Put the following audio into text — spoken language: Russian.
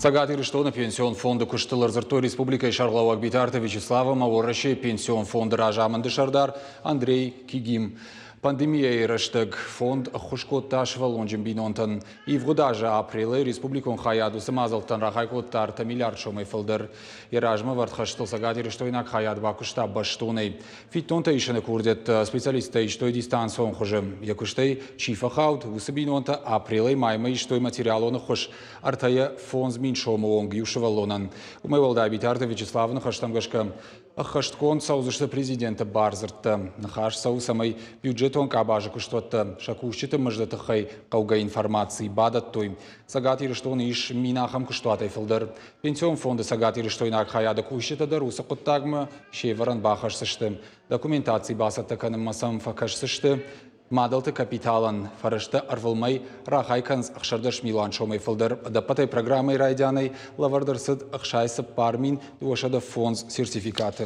Сагатир Иштона пенсион фонды Куштылар Зыртой Республика Шарлауак Битарта Вячеслава Мавораши пенсион фонды Ражаманды Шардар Андрей Кигим. Пандемия раштаг фонд Хушкотташ Валонджин Бинонтан. И в годаже апреля Республикон Хаяду Самазалтан Рахайкоттар миллиард шомай фылдыр. И Ражма вартхаштыл Сагатир Иштойнак Хаяд Бакушта Баштоней. Фитонта ишена курдет специалиста Иштой дистанцион хожем. Якуштай Чифа Хаут Вусабинонта апреля майма Иштой материалона хош. Артая фонд Мин шомоон Гюшевалонан. Умевалда Битарта Вячеславна Хаштамгашка. Ахашткон саузышты президента Барзыртты. Нахаш сау самай бюджетон кабажы куштотты. Шакушчиты мыждаты хай кауга информации бадаттой. Сагатир Иштон иш минахам куштуатай фылдыр. Пенсион фонды Сагатир Иштойнак хаяда кушчиты даруса куттагмы шеваран бахаш сышты. Документации басатты канымасам факаш сышты. Мадалты капиталан фарышты арвылмай рахайканс ақшардыш милан шомай фылдыр. Дапатай программай райдяной лавардырсыд ақшайсы пармин дуашада фонд сертификаты.